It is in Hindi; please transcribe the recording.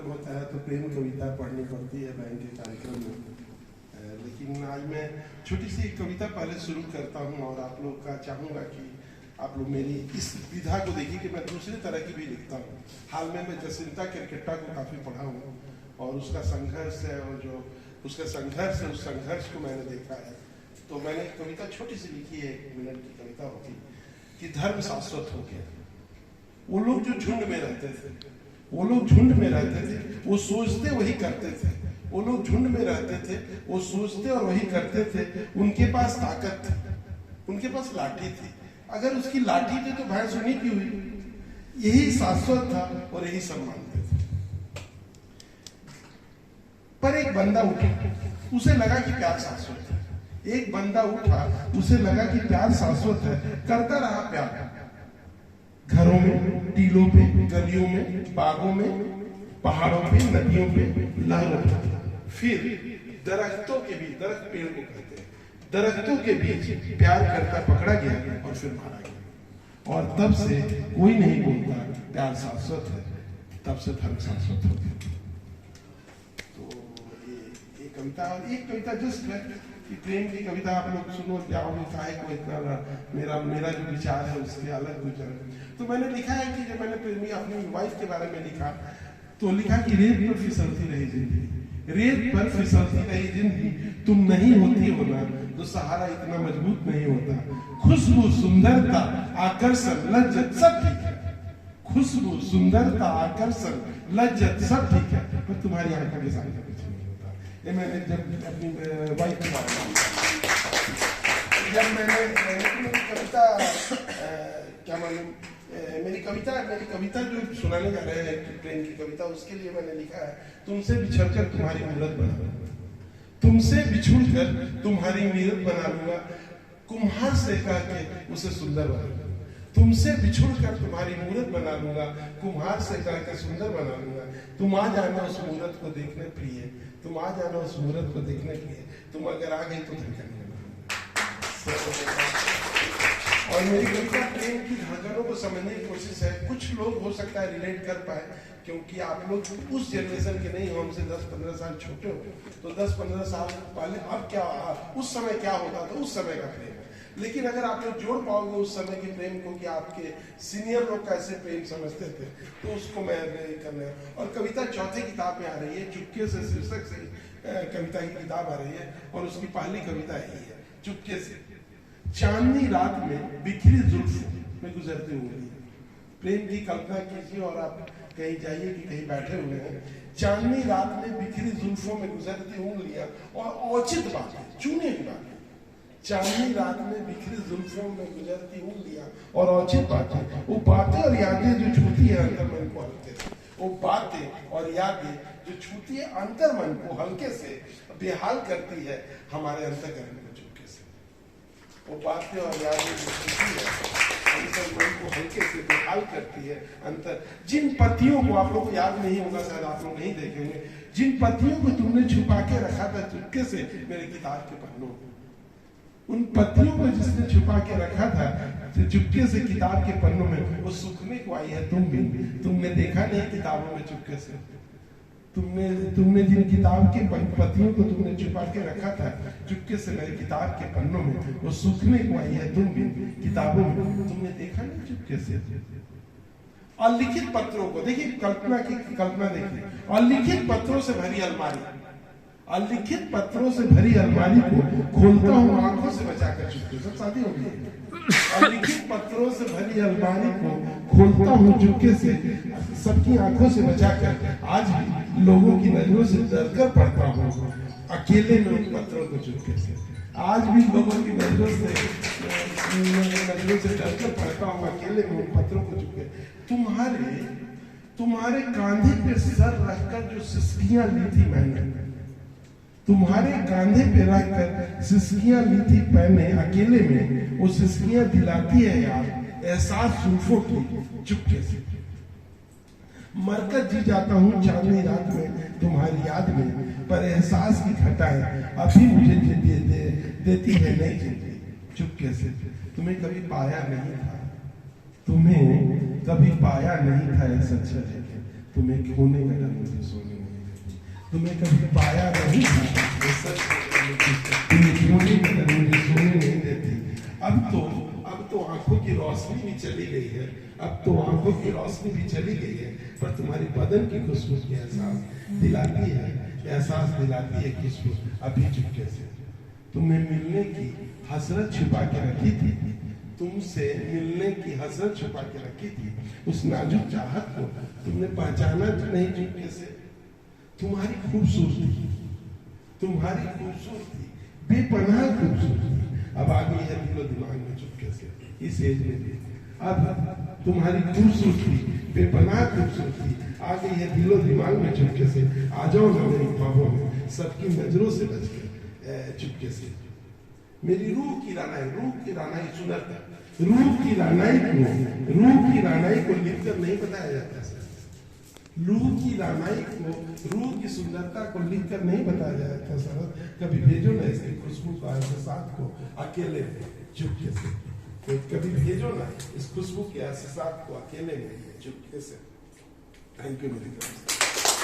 कार्यक्रम होता है तो प्रेम कविता पढ़नी पड़ती है बैंक के कार्यक्रम में, लेकिन आज मैं छोटी सी एक कविता पहले शुरू करता हूँ और आप लोग का चाहूँगा कि आप लोग मेरी इस विधा को देखिए कि मैं दूसरी तरह की भी लिखता हूँ। हाल में मैं जसिंता किरकिट्टा को काफ़ी पढ़ा हूँ और उसका संघर्ष है, और जो उसका संघर्ष है उस संघर्ष को मैंने देखा है। तो मैंने एक कविता छोटी सी लिखी है, 1 मिनट की कविता होगी कि धर्म शाश्वत हो गया। वो लोग जो झुंड में रहते थे, वो लोग झुंड में रहते थे, वो सोचते वही करते थे। वो लोग झुंड में रहते थे, वो सोचते और वही करते थे। उनके पास ताकत थी, उनके पास लाठी थी। अगर उसकी लाठी थी तो भैंस उन्हीं की हुई। यही शाश्वत था और यही सब मानते थे। पर एक बंदा उठा, उसे लगा कि प्यार शाश्वत है। एक बंदा उठा, उसे लगा कि प्यार शाश्वत है। करता रहा प्यार, घरों में, टीलों पे, गलियों में, बागों में, पहाड़ों पे, नदियों पे, लहरों पे। फिर दरख्तों के बीच, दरख्त पेड़ को कहते हैं, दरख्तों के बीच प्यार करता पकड़ा गया और फिर मारा गया। और तब से कोई नहीं बोलता प्यार शाश्वत है, तब से धर्म शाश्वत हो गया। तो ये कविता, और एक कविता जस्ट है कि प्रेम की कविता आप लोग सुनो, जाओगे काहे को इतना, मेरा जो विचार है उसके अलग गुजर। तो मैंने लिखा है कि जब मैंने प्रेमी अपनी वाइफ के बारे में लिखा तो लिखा कि रेत पर फिसलती रही जिंदगी, रेत पर फिसलती रही जिंदगी, तुम नहीं होती हो ना तो सहारा इतना मजबूत नहीं होता। खुशबू, सुंदरता, आकर्षण, लज्जत सब ठीक है। खुशबू, सुंदरता, आकर्षण, लज्जत सब ठीक है, पर तुम्हारी आंखों के सामने कुछ नहीं होता। ये मैंने जब अपनी वाइफ के बारे में, जब मैंने कविता क्या मालूम, मेरी कविता जो सुनाने जा रहे हैं प्रेम की कविता, उसके लिए मैंने लिखा है, तुमसे बिछड़कर तुम्हारी मूरत बना लूंगा, तुमसे बिछुड़कर तुम्हारी मूरत बना लूंगा, कुम्हार से कह के उसे सुंदर बना लूंगा। तुमसे बिछुड़कर तुम्हारी मूरत बना लूंगा, कुम्हार से कह के सुंदर बना लूंगा। तुम आ जाना उस मूरत को देखने प्रिय, तुम आ जाना उस मूरत को देखने प्रिय, तुम अगर आ गई तो धड़कन। और मेरी कविता प्रेम की धड़कनों को समझने की कोशिश है। कुछ लोग हो सकता है रिलेट कर पाए, क्योंकि आप लोग उस जनरेशन के नहीं हो, हमसे 10-15 साल छोटे हो, तो 10-15 साल पहले अब क्या, उस समय क्या होता था, उस समय का प्रेम। लेकिन अगर आप लोग जोड़ पाओगे उस समय के प्रेम को कि आपके सीनियर लोग कैसे प्रेम समझते थे, तो उसको मैं करना। और कविता चौथे किताब में आ रही है, चुपके से शीर्षक से कविता की किताब आ रही है, और उसकी पहली कविता यही है, चुपके से। चांदनी रात में बिखरी जुल्फों में गुजरती उंगलियां। प्रेम की कल्पना कीजिए और आप कहीं जाइए कि कहीं बैठे हुए हैं, चांदनी रात में बिखरी जुल्फों में गुजरती उंगलियां और औचित बातें, चुनी हुई बातें। चांदनी रात में बिखरी जुल्फों में गुजरती उंगलियां और औचित बातें, वो बातें और यादें जो छूती है अंतर मन को हल्के से, वो बातें और यादें जो छूती है अंतर मन को हल्के से, बेहाल करती है हमारे अंतःकरण को चुपके से। वो बातें और यादें जो छूती है अंतर मन को हल्के से बेहाल करती है अंतर। जिन पतियों को, आप लोग को याद नहीं होगा, शायद आप लोग नहीं देखेंगे, जिन पतियों को तुमने छुपा के रखा था चुपके से मेरे किताब के पन्नों, उन पतियों को जिसने छुपा के रखा था चुपके से किताब के पन्नों में, वो सूखने को आई है। तुम भी, तुमने देखा नहीं किताबों में चुपके से, तुमने जिन किताब के पतियों को तुमने छुपा के रखा था चुपके से मेरे किताब के पन्नों में, वो सूखने को आई है। तुम भी किताबों में, तुमने देखा नहीं चुपके से। अलिखित पत्रों को देखिए, कल्पना देखिए, अलिखित पत्रों से भरी अलमारी, अलिखित पत्रों से भरी अलमारी को खोलता हूँ आंखों से बचाकर चुपके। सब शादी हो गई। अलिखित पत्रों से भरी अलमारी को खोलता हूँ चुपके से, सबकी आंखों से बचाकर। आज भी लोगों की नजरों से डरकर पढ़ता हूँ अकेले में उन पत्रों को चुपके से। आज भी लोगों की नजरों से डरकर पढ़ता हूँ अकेले में उन पत्रों को चुपके। तुम्हारे कांधे पे सर रखकर जो सिसकियां ली थी मैंने, तुम्हारे कांधे पे रखकर सिसकियां ली थी मैंने अकेले में, वो सिसकियां दिलाती है यार एहसास जुल्फों की चुपके से। मरकर जी जाता हूँ चांदनी रात में तुम्हारी याद में, पर एहसास की घटाएं अभी मुझे देती है नई जिंदगी चुपके से। तुम्हें कभी पाया नहीं था, तुम्हें कभी पाया नहीं था सच्चा, तुम्हें खोने का डर मुझे कभी पाया नहीं था। ये सच मुझे सोने नहीं देती। अब तो आंखों की रोशनी भी चली गई है, अब तो आंखों की रोशनी भी चली गई है, पर तुम्हारी बदन की खुशबू की एहसास दिलाती है, एहसास दिलाती है खुशबू अभी चुपके से। तुम्हें मिलने की हसरत छुपा के रखी थी, तुमसे मिलने की हसरत छुपा के रखी थी। उस नाजुक चाहत को तुमने पहचाना तो नहीं चुपके से। तुम्हारी खूबसूरती बेपनाह खूबसूरती अब आ गई है दिलो दिमाग में चुपके से। इस एज में भी अब तुम्हारी खूबसूरती बेपनाह खूबसूरती आ गई है दिलो दिमाग में चुपके से। आ जाओ ना मेरी ख्वाबों में सबकी नजरों से बच के चुपके से। मेरी रूह की रानाई सुंदरता, रूह की रानाई को लिखकर नहीं बताया जाता सर। रूह की सुंदरता को लिखकर नहीं बताया जाता सर। कभी भेजो ना इसकी खुशबू का एहसास को अकेले में चुपके से। तो कभी भेजो ना इस खुशबू के एहसास को अकेले में चुपके से। थैंक यू मेरी तरफ से।